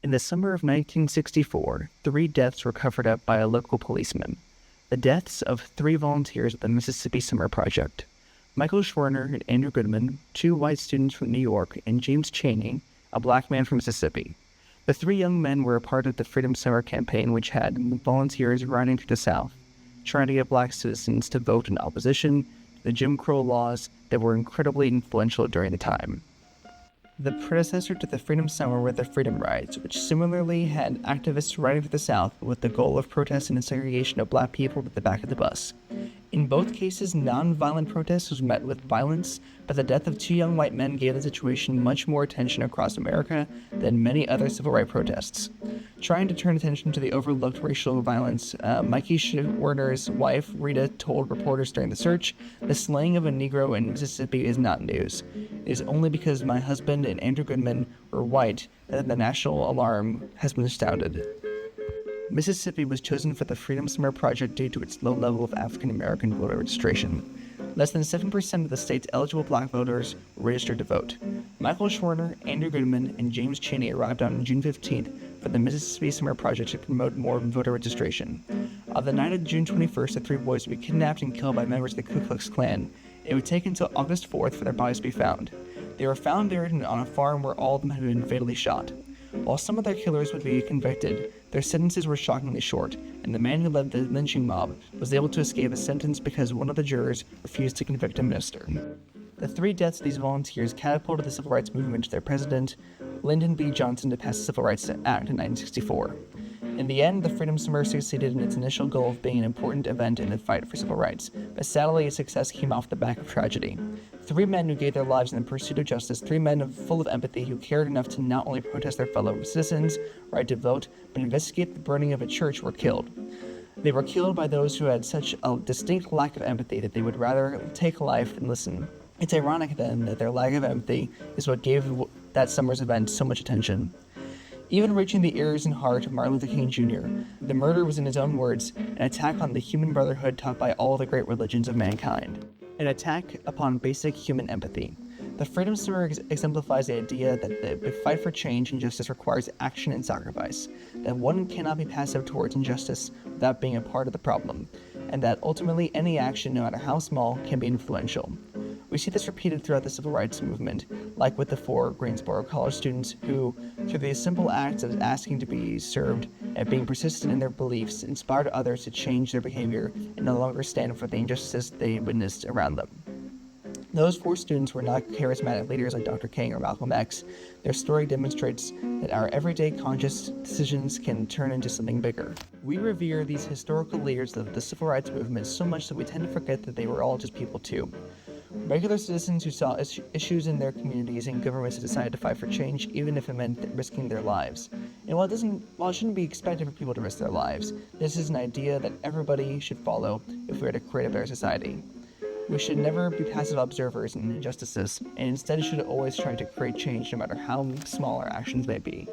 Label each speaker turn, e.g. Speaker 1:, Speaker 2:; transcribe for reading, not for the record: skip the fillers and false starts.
Speaker 1: In the summer of 1964, 3 deaths were covered up by a local policeman. The deaths of 3 volunteers at the Mississippi Summer Project. Michael Schwerner and Andrew Goodman, 2 white students from New York, and James Chaney, a black man from Mississippi. The 3 young men were a part of the Freedom Summer campaign, which had volunteers riding through the South, trying to get black citizens to vote in opposition to the Jim Crow laws that were incredibly influential during the time. The predecessor to the Freedom Summer were the Freedom Rides, which similarly had activists riding through the South with the goal of protesting the segregation of black people at the back of the bus. In both cases, non-violent protest was met with violence, but the death of 2 young white men gave the situation much more attention across America than many other civil rights protests. Trying to turn attention to the overlooked racial violence, Mikey Schwerner's wife, Rita, told reporters during the search, "The slaying of a Negro in Mississippi is not news. It is only because my husband and Andrew Goodman were white that the national alarm has been sounded." Mississippi was chosen for the Freedom Summer Project due to its low level of African American voter registration. Less than 7% of the state's eligible black voters were registered to vote. Michael Schwerner, Andrew Goodman, and James Chaney arrived on June 15th for the Mississippi Summer Project to promote more voter registration. On the night of June 21st, the 3 boys would be kidnapped and killed by members of the Ku Klux Klan. It would take until August 4th for their bodies to be found. They were found buried on a farm where all of them had been fatally shot. While some of their killers would be convicted, their sentences were shockingly short, and the man who led the lynching mob was able to escape a sentence because one of the jurors refused to convict a minister. The 3 deaths of these volunteers catapulted the civil rights movement to their president, Lyndon B. Johnson, to pass the Civil Rights Act in 1964. In the end, the Freedom Summer succeeded in its initial goal of being an important event in the fight for civil rights, but sadly its success came off the back of tragedy. 3 men who gave their lives in the pursuit of justice, 3 men full of empathy who cared enough to not only protest their fellow citizens' right to vote, but investigate the burning of a church, were killed. They were killed by those who had such a distinct lack of empathy that they would rather take life than listen. It's ironic, then, that their lack of empathy is what gave that summer's event so much attention. Even reaching the ears and heart of Martin Luther King Jr., the murder was, in his own words, an attack on the human brotherhood taught by all the great religions of mankind. An attack upon basic human empathy. The Freedom Summer exemplifies the idea that the fight for change and justice requires action and sacrifice, that one cannot be passive towards injustice without being a part of the problem, and that ultimately any action, no matter how small, can be influential. We see this repeated throughout the civil rights movement, like with the 4 Greensboro College students who, through the simple acts of asking to be served and being persistent in their beliefs, inspired others to change their behavior and no longer stand for the injustice they witnessed around them. Those 4 students were not charismatic leaders like Dr. King or Malcolm X. Their story demonstrates that our everyday conscious decisions can turn into something bigger. We revere these historical leaders of the civil rights movement so much that we tend to forget that they were all just people too. Regular citizens who saw issues in their communities and governments decided to fight for change, even if it meant risking their lives. And while it shouldn't be expected for people to risk their lives, this is an idea that everybody should follow if we are to create a better society. We should never be passive observers in injustices, and instead should always try to create change no matter how small our actions may be.